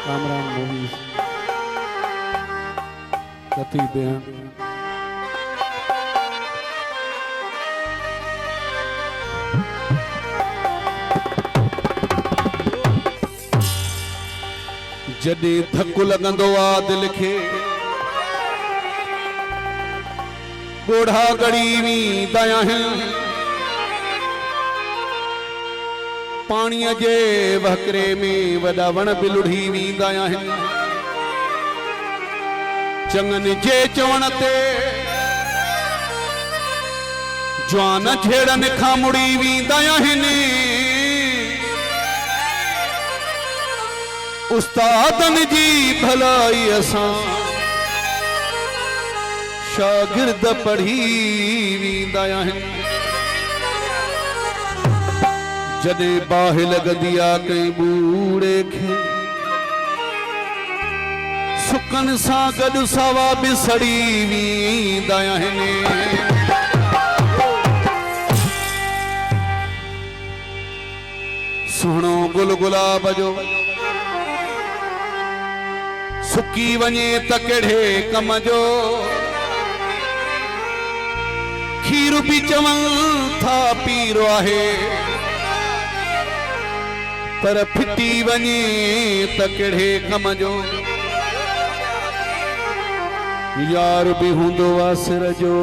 Kamran movies कती बेहन जॾहिं थकु लॻंदो आहे दिलि खे ॻोढ़ा गड़ी वेंदा आहिनि पाणीअ जे वहकरे में वॾा वण बि लुढ़ी वेंदा आहिनि चङनि जे चवण ते जवान झेड़नि खां मुड़ी वेंदा आहिनि उस्तादन जी भलाई असां शागिर्द पढ़ी वेंदा आहिनि जॾहिं बाहि लॻंदी आहे कंहिं बूढ़े खे सुकनि सां गॾु सावा बि सड़ी वेंदा आहिनि सुहिणो गुल गुलाब जो सुकी वञे त कहिड़े कम जो खीर बि चवनि था पीरो आहे पर फिटी वञे त कहिड़े कम जो यार बि हूंदो आहे सिर जो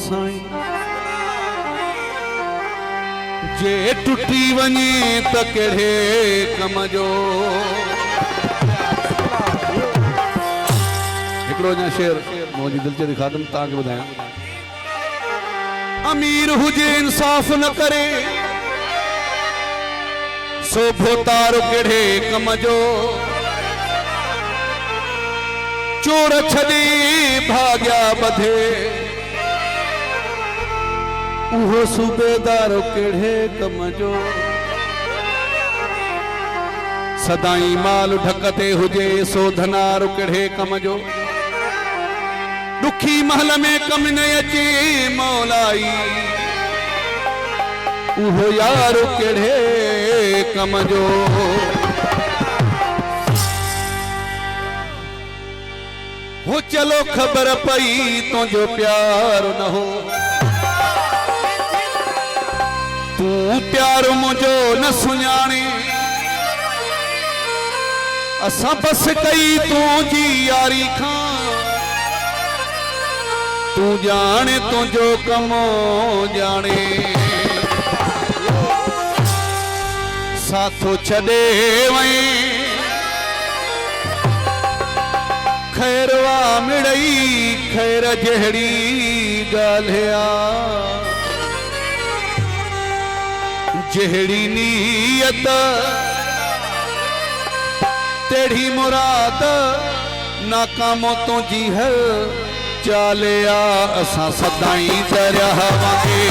साईं जे टुटी वञे त कहिड़े कम जो शेर मौजी दिल दिखा दम ताकि बताया अमीर हुजे इंसाफ न करे सो भोतारो केड़े कम जो चोर छॾे भाग्या बधे उहो सूबेदारो केड़े कम जो सदाई माल ढकते हुजे सो धनारो केड़े कम जो दुखी महल में कम न अचे मौलाई उहो यार केड़े कम जो हो चलो खबर पई तुझो प्यार न हो तू प्यार मुझो न सुञाणे असां बस कई तुझी यारी खां तू जाने तुझो कमो जाने साथो छड़े वई खैरवा मिड़ई खैर जहड़ी गालिया जहड़ी नीयत तेरी मुराद नाकामो तो जी है चालिया असां सदाई दरिया वांगे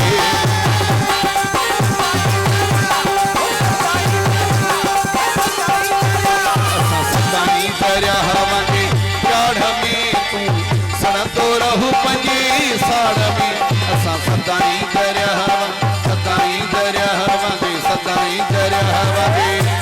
असां सदाई दरिया वांगे चाढ़ में तू सड़ंदो रहू पंजी साड़ में असां सदाई दरिया वांगे सदाई दरिया वांगे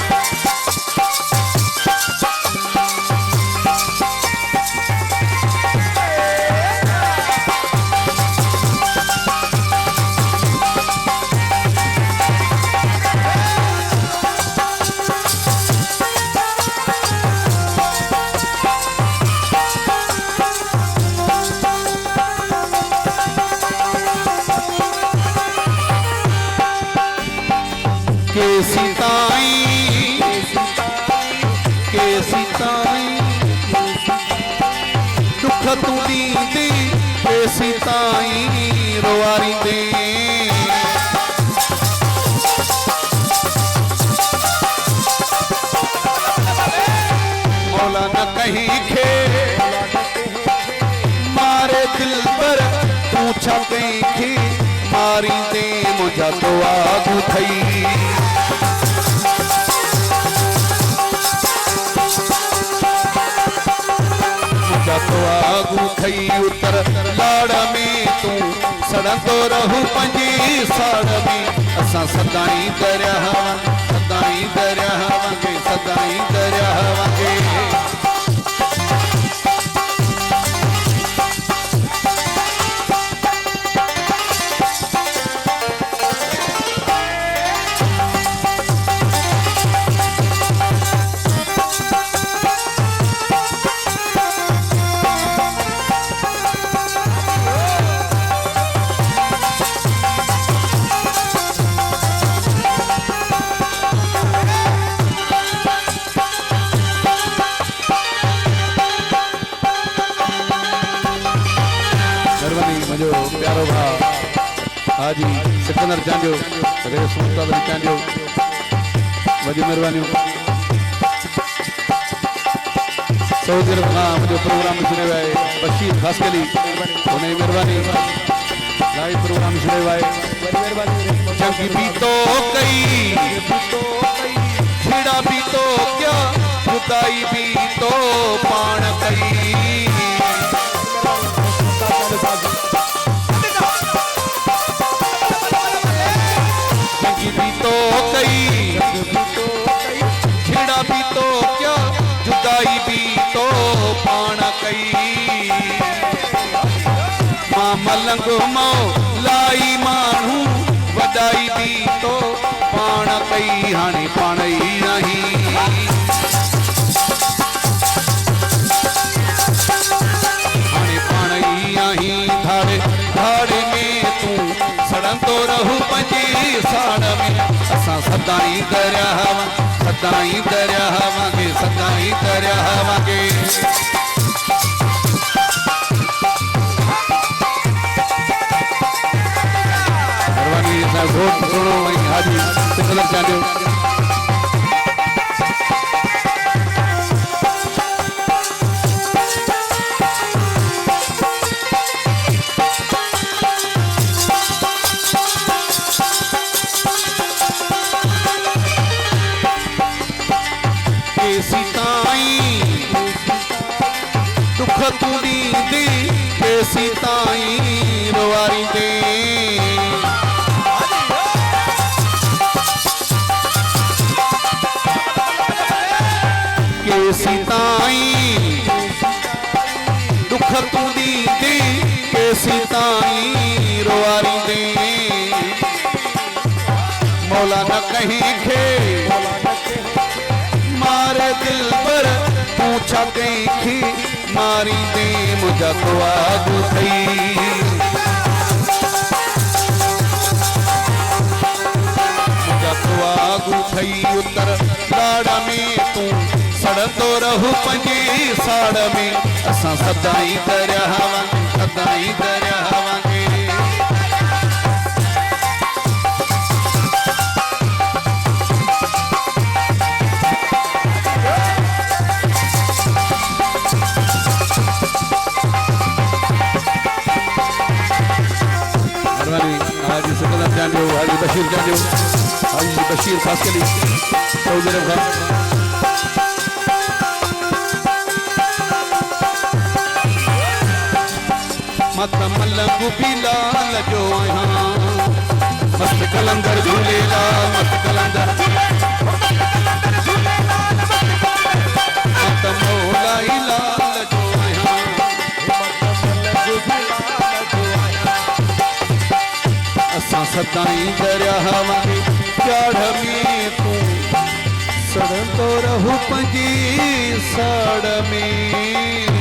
दुख तू दींदी केसी ताई रोवारी दे मौला न कहीं खे मारे दिल पर पूछा कहीं खे मारी दे मुझा तो आगू थई तो आगू थई उतर लाड़ में तू सड़ंदो रहू पंजी साड़ में असां सदाई दरिया सदा ही दरिया हवांगे सदा ही दरिया हवांगे मुझो प्यारो भाव हाजी सिकंदर चांजो रेस मुस्ताद चांजो वजी मेहरबानी सऊदी अरब खां मुझो प्रोग्राम सुने वाए बशीर खासकली उन्हें मेहरबानी लाइव प्रोग्राम सुने वाए जग भी तो कई छिड़ा भी तो क्या जुदाई भी तो पाण कई भी तो कई छिड़ा भी तो क्या जुदाई भी तो पाण कई मां मलंग लाई माण्हू वॾाई भी तो पाण कई हाणे पाण ई नहीं हाणे पाण ई आहीं धाड़े धाड़े में तूं सड़ंदो रहू पंहिंजी साड़ में असां सदा ही दरिया हवांगे सदा ही दरिया हवांगे मेहरबानी साहब वोट सुनो हाजी सिकंदर चांजो दुख तू दी कैसी ताई रोवारी दे कैसी ताई दुख तू दी कैसी ताई रोवारी दे मौला न कहीं खे मारे दिल पर पूछा कहीं मारी दे मुझा तो आगू थई मुझा तो आगू थई उतर लाड़ा में तू सड़ंदो रहू पंहिंजी साड़ में असां सदा ही दरिया हवांगे हाजी सिकंदर चांजो हाजी बशीर चांजो हाजी बशीर खासकली सऊदी अरब खां मत मलंग भी लाल जो आहियां मस्त कलंदर झूलेलाल मत कलंदर मत मौला ही लाल जो आहियां असां सदा ही दरिया हवांगे चाढ़ में तूं सड़ंदो रहू पंहिंजी साड़ में